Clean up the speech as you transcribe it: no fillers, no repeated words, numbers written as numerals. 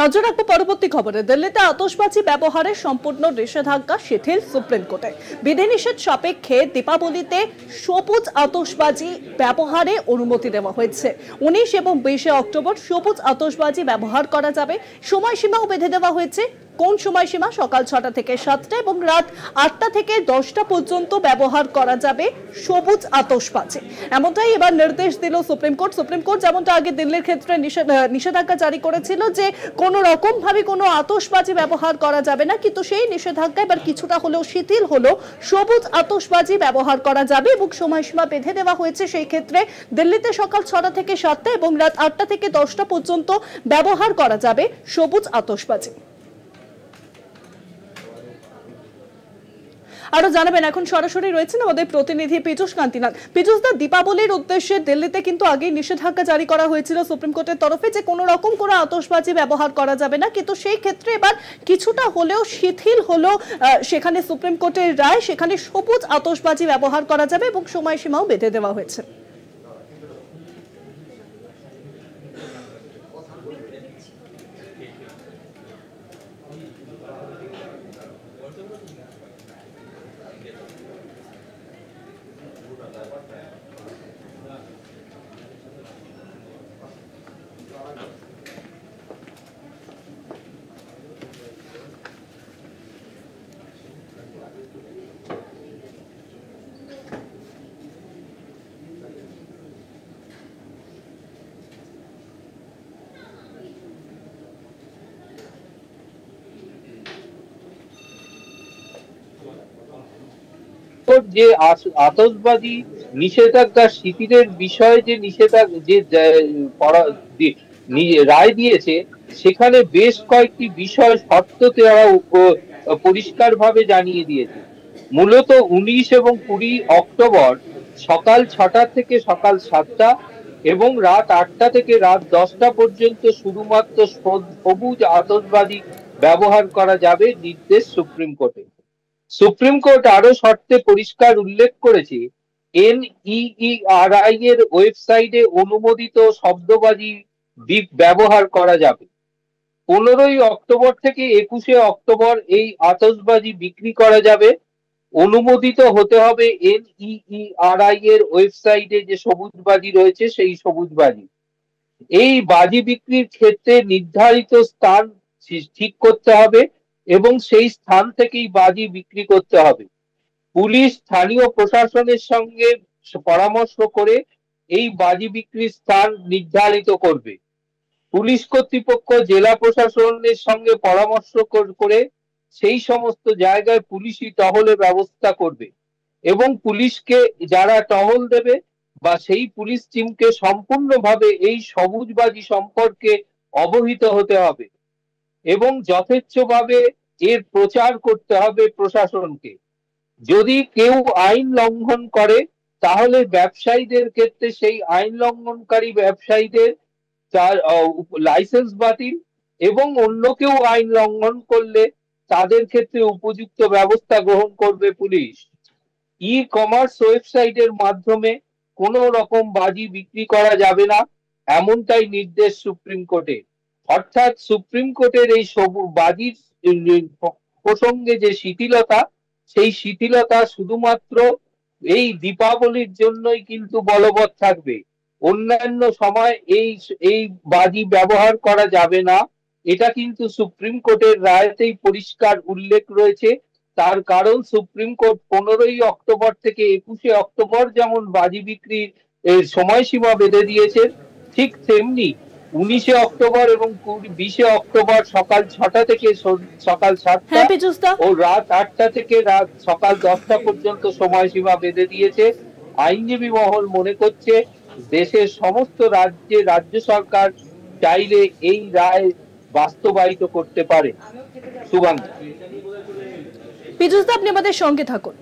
নজর রাখবো পরবর্তী খবরে। দিল্লিতে আতশবাজি ব্যবহারের সম্পূর্ণ নিষেধাজ্ঞা শিথিল সুপ্রিম কোর্টে। বিধিনিষেধ সাপেক্ষে দীপাবলিতে সবুজ আতশবাজি ব্যবহারে অনুমতি দেওয়া হয়েছে। 19 এবং 20 অক্টোবর সবুজ আতশবাজি ব্যবহার করা যাবে। সময়সীমাও বেঁধে দেওয়া হয়েছে। কোন সময়সীমা? সকাল 6টা থেকে 7টা এবং রাত 8টা থেকে 10টা পর্যন্ত ব্যবহার করা যাবে সবুজ আতশবাজি। এমনটাই এবার নির্দেশ দিল সুপ্রিম কোর্ট। সুপ্রিম কোর্ট যেমনটা আগে দিল্লির ক্ষেত্রে নিষেধাজ্ঞা জারি করেছিল যে কোনো রকম ভাবে কোনো আতশবাজি ব্যবহার করা যাবে না, কিন্তু সেই নিষেধাজ্ঞা এবার কিছুটা হলেও শিথিল হলো। সবুজ আতশবাজি ব্যবহার করা যাবে এবং সময়সীমা বেঁধে দেওয়া হয়েছে। সেই ক্ষেত্রে দিল্লিতে সকাল 6টা থেকে 7টা এবং রাত 8টা থেকে 10টা পর্যন্ত ব্যবহার করা যাবে সবুজ আতশবাজি। আরো জানাবেন, এখন সরাসরি রয়েছেন আমাদের প্রতিনিধি পীযূষ কান্তিনাথ। পীযূষ দা, দীপাবলির উদ্দেশ্যে দিল্লিতে কিন্তু আগে নিষেধাজ্ঞা জারি করা হয়েছিল সুপ্রিম কোর্টের তরফে যে কোনো রকম কোনো আতশবাজি ব্যবহার করা যাবে না, কিন্তু সেই ক্ষেত্রে এবার কিছুটা হলেও শিথিল হলো সেখানে সুপ্রিম কোর্টের রায়। সেখানে সবুজ আতশবাজি ব্যবহার করা যাবে এবং সময়সীমাও বেঁধে দেওয়া হয়েছে। যে আতশবাজি নিষেধাজ্ঞা শিথিলের বিষয়ে যে রায় দিয়েছে, সেখানে বেশ কয়েকটি বিষয় শর্ত তারা পরিষ্কারভাবে জানিয়ে দিয়েছে। মূলত 19 এবং 20 অক্টোবর সকাল 6টা থেকে সকাল 7টা এবং রাত 8টা থেকে রাত 10টা পর্যন্ত শুধুমাত্র সবুজ আতশবাজি ব্যবহার করা যাবে নির্দেশ সুপ্রিম কোর্টে। সুপ্রিম কোর্ট আরো শর্তে পরিষ্কার উল্লেখ করেছে, NEERI এর ওয়েবসাইটে অনুমোদিত শব্দবাজি ব্যবহার করা যাবে। 15ই অক্টোবর থেকে 21শে অক্টোবর এই আতশবাজি বিক্রি করা যাবে। অনুমোদিত হতে হবে NEERI এর ওয়েবসাইটে যে সবুজ বাজি রয়েছে সেই সবুজ বাজি। এই বাজি বিক্রির ক্ষেত্রে নির্ধারিত স্থান ঠিক করতে হবে এবং সেই স্থান থেকেই বাজি বিক্রি করতে হবে। পুলিশ স্থানীয় প্রশাসনের সঙ্গে পরামর্শ করে এই বাজি বিক্রির স্থান নির্ধারিত করবে। পুলিশ কর্তৃপক্ষ জেলা প্রশাসনের সঙ্গে পরামর্শ করে সেই সমস্ত জায়গায় পুলিশি টহলের ব্যবস্থা করবে এবং পুলিশকে যারা টহল দেবে বা সেই পুলিশ টিমকে সম্পূর্ণভাবে এই সবুজ বাজি সম্পর্কে অবহিত হতে হবে এবং যথেচ্ছভাবে এর প্রচার করতে হবে প্রশাসনকে। যদি কেউ আইন লঙ্ঘন করে তাহলে ব্যবসায়ীদের ক্ষেত্রে সেই আইন লঙ্ঘনকারী ব্যবসায়ীদের তার লাইসেন্স বাতিল এবং অন্য কেউ আইন লঙ্ঘন করলে তাদের ক্ষেত্রে উপযুক্ত ব্যবস্থা গ্রহণ করবে পুলিশ। ই-কমার্স ওয়েবসাইটের মাধ্যমে কোনো রকম বাজি বিক্রি করা যাবে না, এমনটাই নির্দেশ সুপ্রিম কোর্টের। অর্থাৎ সুপ্রিম কোর্টের এই বাজির প্রসঙ্গে যে শিথিলতা, সেই শিথিলতা শুধুমাত্র এই দীপাবলির জন্যই কিন্তু বলবৎ থাকবে। অন্যান্য সময় এই বাজি ব্যবহার করা যাবে না, এটা কিন্তু সুপ্রিম কোর্টের রায়তেই পরিষ্কার উল্লেখ রয়েছে। তার কারণ সুপ্রিম কোর্ট 15ই অক্টোবর থেকে 21শে অক্টোবর যেমন বাজি বিক্রির সময়সীমা বেঁধে দিয়েছে, ঠিক তেমনি 19শে অক্টোবর এবং 20শে অক্টোবর সকাল 6টা থেকে সকাল 7টা ও রাত 8টা থেকে রাত সকাল 10টা পর্যন্ত সময়সীমা বেঁধে দিয়েছে। আইনজীবী মহল মনে করছে দেশের সমস্ত রাজ্য সরকার চাইলে এই রায় বাস্তবায়িত করতে পারে। সুগন্ধা, পীযূষ দা, আপনি আমাদের সঙ্গে থাকুন।